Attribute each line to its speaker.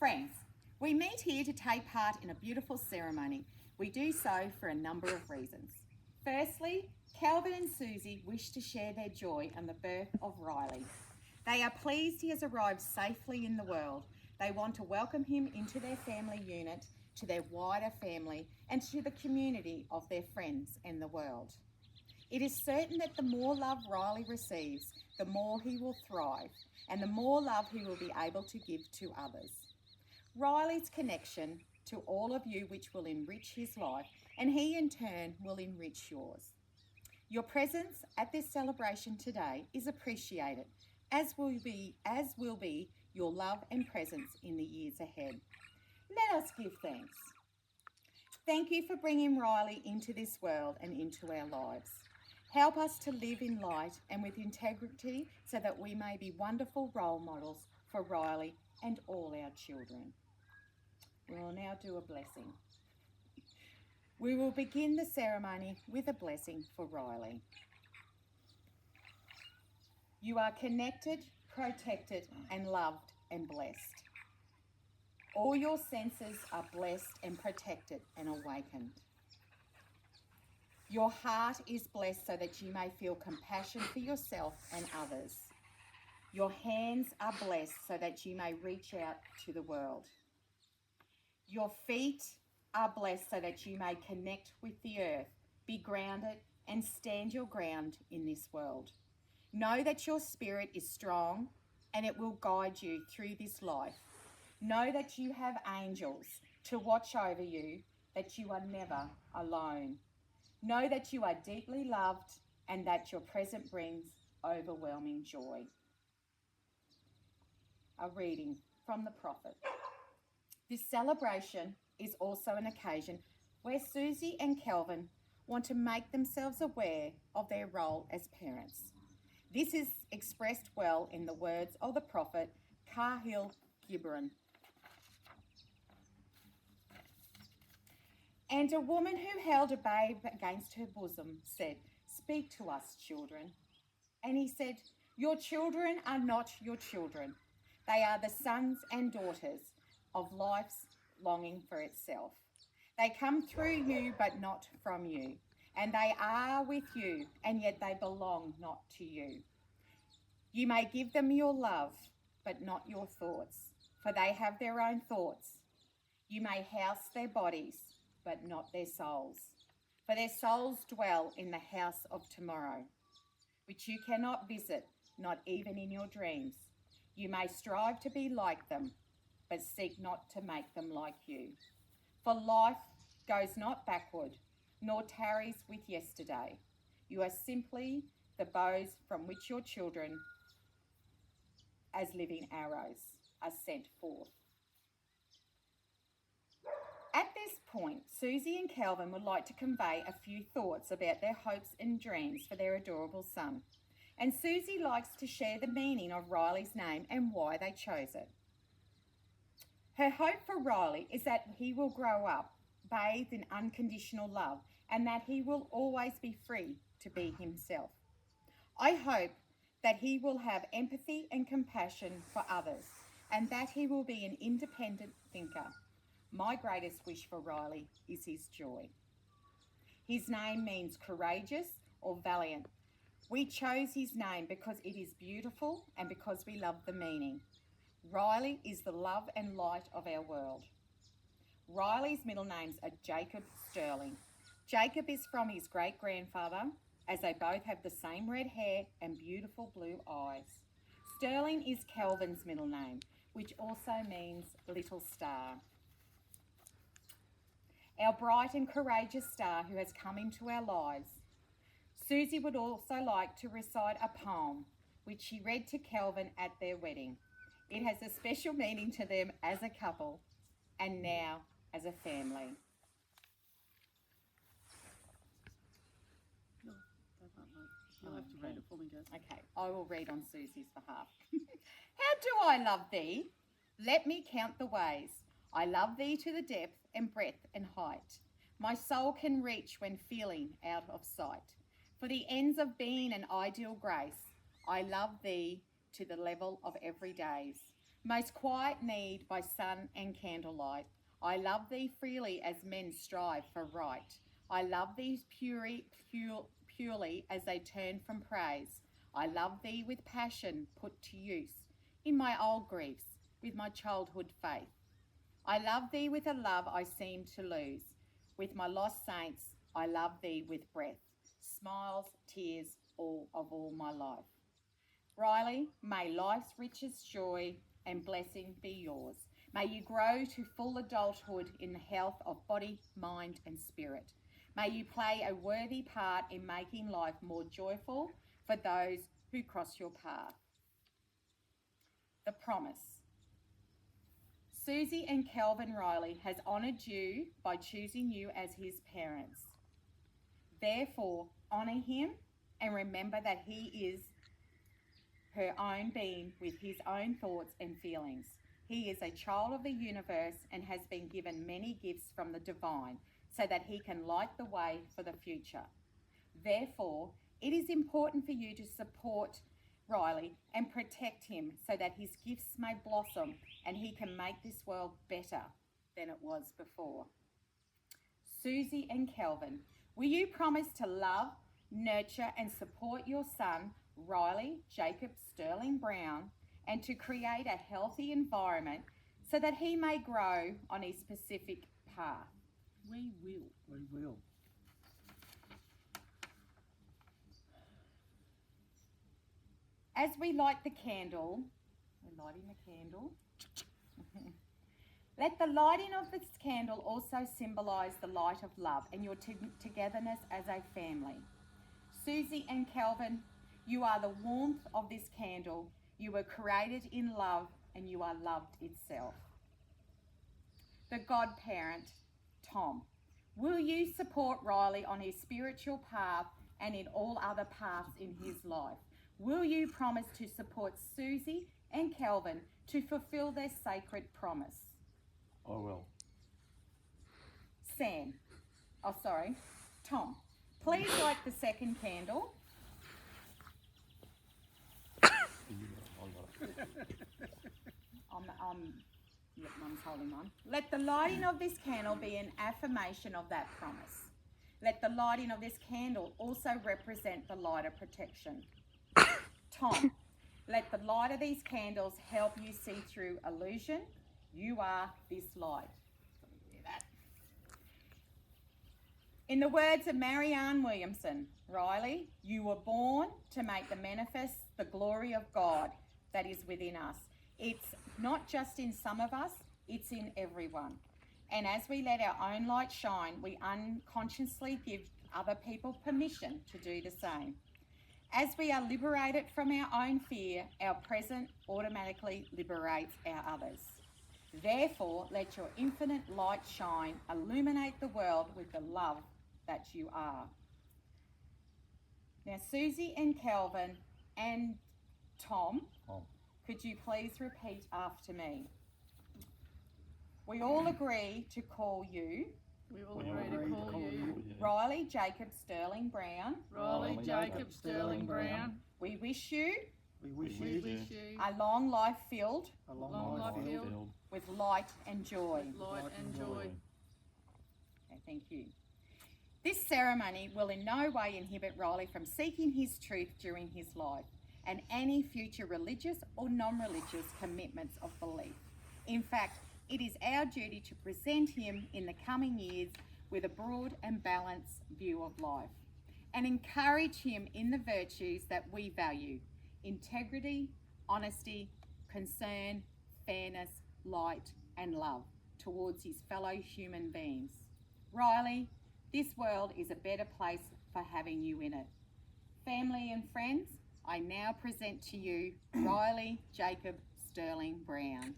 Speaker 1: Friends, we meet here to take part in a beautiful ceremony. We do so for a number of reasons. Firstly, Calvin and Susie wish to share their joy on the birth of Riley. They are pleased he has arrived safely in the world. They want to welcome him into their family unit, to their wider family, and to the community of their friends and the world. It is certain that the more love Riley receives, the more he will thrive, and the more love he will be able to give to others. Riley's connection to all of you which will enrich his life, and he in turn will enrich yours. Your presence at this celebration today is appreciated, as will be your love and presence in the years ahead. Let us give thanks. Thank you for bringing Riley into this world and into our lives. Help us to live in light and with integrity so that we may be wonderful role models for Riley and all our children. We will now do a blessing. We will begin the ceremony with a blessing for Riley. You are connected, protected, and loved and blessed. All your senses are blessed and protected and awakened. Your heart is blessed so that you may feel compassion for yourself and others. Your hands are blessed so that you may reach out to the world. Your feet are blessed so that you may connect with the earth, be grounded, and stand your ground in this world. Know that your spirit is strong and it will guide you through this life. Know that you have angels to watch over you, that you are never alone. Know that you are deeply loved and that your present brings overwhelming joy. A reading from the prophet. This celebration is also an occasion where Susie and Calvin want to make themselves aware of their role as parents. This is expressed well in the words of the prophet Kahil Gibran. And a woman who held a babe against her bosom said, "Speak to us, children." And he said, "Your children are not your children. They are the sons and daughters of life's longing for itself. They come through you, but not from you. And they are with you, and yet they belong not to you. You may give them your love, but not your thoughts, for they have their own thoughts. You may house their bodies, but not their souls, for their souls dwell in the house of tomorrow, which you cannot visit, not even in your dreams. You may strive to be like them, but seek not to make them like you. For life goes not backward, nor tarries with yesterday. You are simply the bows from which your children, as living arrows, are sent forth. At this point, Susie and Calvin would like to convey a few thoughts about their hopes and dreams for their adorable son. And Susie likes to share the meaning of Riley's name and why they chose it. Her hope for Riley is that he will grow up bathed in unconditional love and that he will always be free to be himself. I hope that he will have empathy and compassion for others and that he will be an independent thinker. My greatest wish for Riley is his joy. His name means courageous or valiant. We chose his name because it is beautiful and because we love the meaning. Riley is the love and light of our world. Riley's middle names are Jacob Sterling. Jacob is from his great-grandfather, as they both have the same red hair and beautiful blue eyes. Sterling is Calvin's middle name, which also means little star. Our bright and courageous star who has come into our lives. Susie would also like to recite a poem, which she read to Calvin at their wedding. It has a special meaning to them as a couple and now as a family.
Speaker 2: You'll have to read it for me, Jess.
Speaker 1: Okay, I will read on Susie's behalf. How do I love thee? Let me count the ways. I love thee to the depth and breadth and height. My soul can reach when feeling out of sight. For the ends of being an ideal grace, I love thee to the level of everydays. Most quiet need by sun and candlelight. I love thee freely as men strive for right. I love thee purely as they turn from praise. I love thee with passion put to use in my old griefs, with my childhood faith. I love thee with a love I seem to lose. With my lost saints, I love thee with breath, smiles, tears, all of all my life. Riley, may life's richest joy and blessing be yours. May you grow to full adulthood in the health of body, mind, and spirit. May you play a worthy part in making life more joyful for those who cross your path. The promise. Susie and Calvin Riley has honoured you by choosing you as his parents. Therefore, honour him and remember that he is her own being with his own thoughts and feelings. He is a child of the universe and has been given many gifts from the divine so that he can light the way for the future. Therefore, it is important for you to support Riley and protect him so that his gifts may blossom and he can make this world better than it was before. Susie and Calvin, will you promise to love, nurture and support your son, Riley Jacob Sterling Brown, and to create a healthy environment so that he may grow on his specific path?
Speaker 2: We will.
Speaker 3: We will.
Speaker 1: As we light the candle, we're lighting the candle. Let the lighting of this candle also symbolise the light of love and your togetherness as a family. Susie and Calvin, you are the warmth of this candle. You were created in love and you are loved itself. The godparent, Tom. Will you support Riley on his spiritual path and in all other paths in his life? Will you promise to support Susie and Calvin to fulfill their sacred promise?
Speaker 3: I will.
Speaker 1: Tom, please light the second candle. Mum's holding on. Let the lighting of this candle be an affirmation of that promise. Let the lighting of this candle also represent the light of protection. Tom, let the light of these candles help you see through illusion. You are this light. In the words of Marianne Williamson, Riley, you were born to make the glory of God that is within us. It's not just in some of us, it's in everyone. And as we let our own light shine, we unconsciously give other people permission to do the same. As we are liberated from our own fear, our present automatically liberates our others. Therefore, let your infinite light shine, illuminate the world with the love that you are. Now, Susie and Calvin and Tom, could you please repeat after me? We all agree to call you.
Speaker 2: We all agree to call you
Speaker 1: Riley Jacob Sterling Brown.
Speaker 2: Riley Jacob Sterling Brown.
Speaker 1: We wish you
Speaker 3: We wish
Speaker 2: We
Speaker 3: you
Speaker 2: wish you
Speaker 1: a long life filled
Speaker 3: a long
Speaker 2: long
Speaker 3: life
Speaker 2: life
Speaker 3: filled
Speaker 2: filled
Speaker 1: with light and joy.
Speaker 2: with light and joy.
Speaker 1: Okay, thank you. This ceremony will in no way inhibit Riley from seeking his truth during his life and any future religious or non-religious commitments of belief. In fact, it is our duty to present him in the coming years with a broad and balanced view of life and encourage him in the virtues that we value: integrity, honesty, concern, fairness, light, and love towards his fellow human beings. Riley, this world is a better place for having you in it. Family and friends, I now present to you Riley Jacob Sterling Brown.